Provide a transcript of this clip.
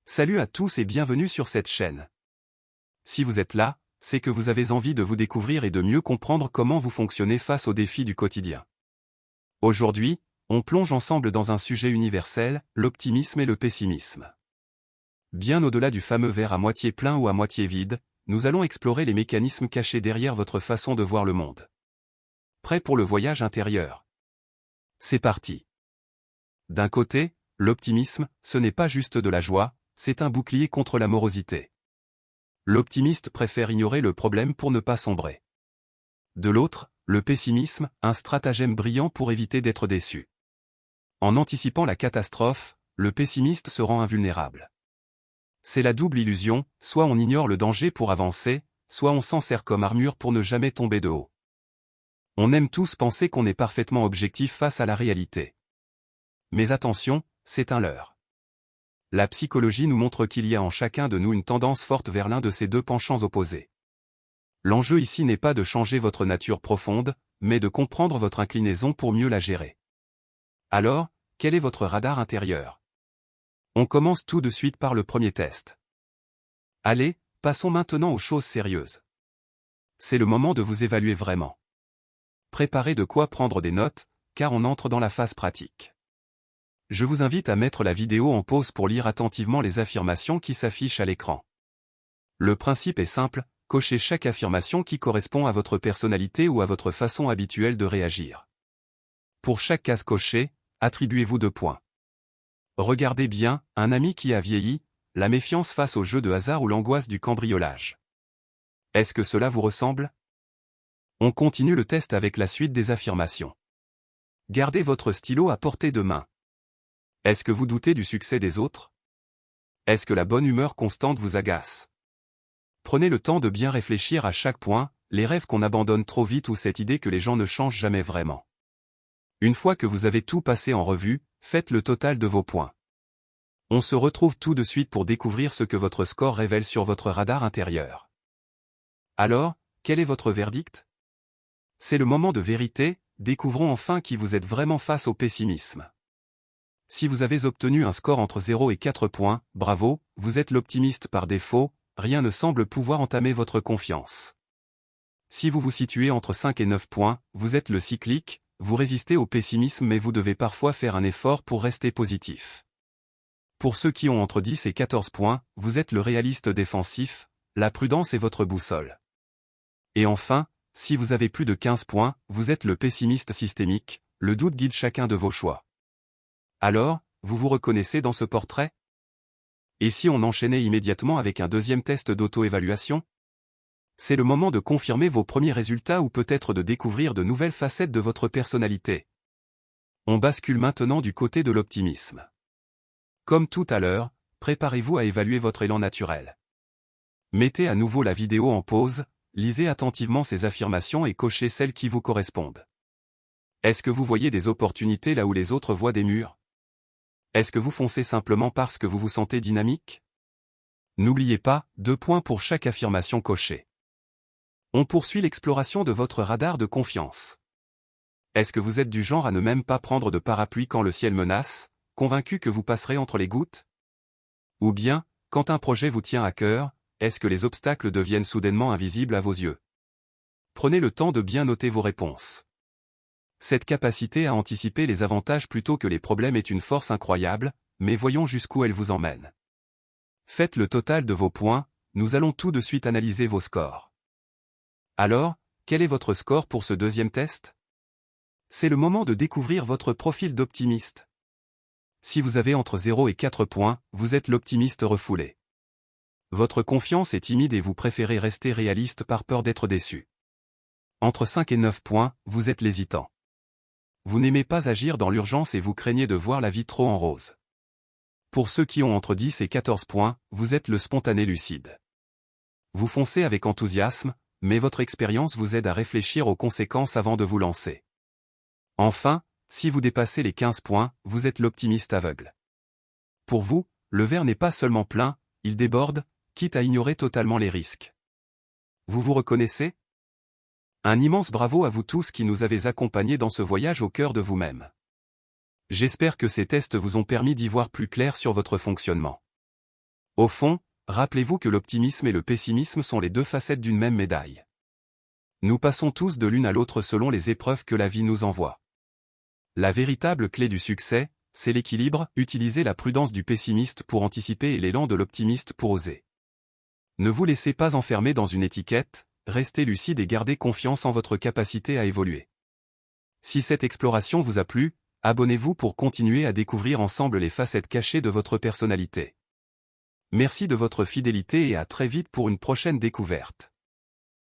Salut à tous et bienvenue sur cette chaîne. Si vous êtes là, c'est que vous avez envie de vous découvrir et de mieux comprendre comment vous fonctionnez face aux défis du quotidien. Aujourd'hui, on plonge ensemble dans un sujet universel, l'optimisme et le pessimisme. Bien au-delà du fameux verre à moitié plein ou à moitié vide, nous allons explorer les mécanismes cachés derrière votre façon de voir le monde. Prêt pour le voyage intérieur? C'est parti. D'un côté, l'optimisme, ce n'est pas juste de la joie, c'est un bouclier contre la morosité. L'optimiste préfère ignorer le problème pour ne pas sombrer. De l'autre, le pessimisme, un stratagème brillant pour éviter d'être déçu. En anticipant la catastrophe, le pessimiste se rend invulnérable. C'est la double illusion, soit on ignore le danger pour avancer, soit on s'en sert comme armure pour ne jamais tomber de haut. On aime tous penser qu'on est parfaitement objectif face à la réalité. Mais attention, c'est un leurre. La psychologie nous montre qu'il y a en chacun de nous une tendance forte vers l'un de ces deux penchants opposés. L'enjeu ici n'est pas de changer votre nature profonde, mais de comprendre votre inclinaison pour mieux la gérer. Alors, quel est votre radar intérieur? On commence tout de suite par le premier test. Allez, passons maintenant aux choses sérieuses. C'est le moment de vous évaluer vraiment. Préparez de quoi prendre des notes, car on entre dans la phase pratique. Je vous invite à mettre la vidéo en pause pour lire attentivement les affirmations qui s'affichent à l'écran. Le principe est simple, cochez chaque affirmation qui correspond à votre personnalité ou à votre façon habituelle de réagir. Pour chaque case cochée, attribuez-vous 2 points. Regardez bien, un ami qui a vieilli, la méfiance face au jeu de hasard ou l'angoisse du cambriolage. Est-ce que cela vous ressemble? On continue le test avec la suite des affirmations. Gardez votre stylo à portée de main. Est-ce que vous doutez du succès des autres? Est-ce que la bonne humeur constante vous agace? Prenez le temps de bien réfléchir à chaque point, les rêves qu'on abandonne trop vite ou cette idée que les gens ne changent jamais vraiment. Une fois que vous avez tout passé en revue, faites le total de vos points. On se retrouve tout de suite pour découvrir ce que votre score révèle sur votre radar intérieur. Alors, quel est votre verdict? C'est le moment de vérité, découvrons enfin qui vous êtes vraiment face au pessimisme. Si vous avez obtenu un score entre 0 et 4 points, bravo, vous êtes l'optimiste par défaut, rien ne semble pouvoir entamer votre confiance. Si vous vous situez entre 5 et 9 points, vous êtes le cyclique, vous résistez au pessimisme mais vous devez parfois faire un effort pour rester positif. Pour ceux qui ont entre 10 et 14 points, vous êtes le réaliste défensif, la prudence est votre boussole. Et enfin, si vous avez plus de 15 points, vous êtes le pessimiste systémique, le doute guide chacun de vos choix. Alors, vous vous reconnaissez dans ce portrait? Et si on enchaînait immédiatement avec un deuxième test d'auto-évaluation? C'est le moment de confirmer vos premiers résultats ou peut-être de découvrir de nouvelles facettes de votre personnalité. On bascule maintenant du côté de l'optimisme. Comme tout à l'heure, préparez-vous à évaluer votre élan naturel. Mettez à nouveau la vidéo en pause, lisez attentivement ces affirmations et cochez celles qui vous correspondent. Est-ce que vous voyez des opportunités là où les autres voient des murs? Est-ce que vous foncez simplement parce que vous vous sentez dynamique? N'oubliez pas, 2 points pour chaque affirmation cochée. On poursuit l'exploration de votre radar de confiance. Est-ce que vous êtes du genre à ne même pas prendre de parapluie quand le ciel menace, convaincu que vous passerez entre les gouttes? Ou bien, quand un projet vous tient à cœur, est-ce que les obstacles deviennent soudainement invisibles à vos yeux? Prenez le temps de bien noter vos réponses. Cette capacité à anticiper les avantages plutôt que les problèmes est une force incroyable, mais voyons jusqu'où elle vous emmène. Faites le total de vos points, nous allons tout de suite analyser vos scores. Alors, quel est votre score pour ce deuxième test? C'est le moment de découvrir votre profil d'optimiste. Si vous avez entre 0 et 4 points, vous êtes l'optimiste refoulé. Votre confiance est timide et vous préférez rester réaliste par peur d'être déçu. Entre 5 et 9 points, vous êtes l'hésitant. Vous n'aimez pas agir dans l'urgence et vous craignez de voir la vie trop en rose. Pour ceux qui ont entre 10 et 14 points, vous êtes le spontané lucide. Vous foncez avec enthousiasme, mais votre expérience vous aide à réfléchir aux conséquences avant de vous lancer. Enfin, si vous dépassez les 15 points, vous êtes l'optimiste aveugle. Pour vous, le verre n'est pas seulement plein, il déborde, quitte à ignorer totalement les risques. Vous vous reconnaissez? Un immense bravo à vous tous qui nous avez accompagnés dans ce voyage au cœur de vous-même. J'espère que ces tests vous ont permis d'y voir plus clair sur votre fonctionnement. Au fond, rappelez-vous que l'optimisme et le pessimisme sont les deux facettes d'une même médaille. Nous passons tous de l'une à l'autre selon les épreuves que la vie nous envoie. La véritable clé du succès, c'est l'équilibre, utilisez la prudence du pessimiste pour anticiper et l'élan de l'optimiste pour oser. Ne vous laissez pas enfermer dans une étiquette, restez lucide et gardez confiance en votre capacité à évoluer. Si cette exploration vous a plu, abonnez-vous pour continuer à découvrir ensemble les facettes cachées de votre personnalité. Merci de votre fidélité et à très vite pour une prochaine découverte.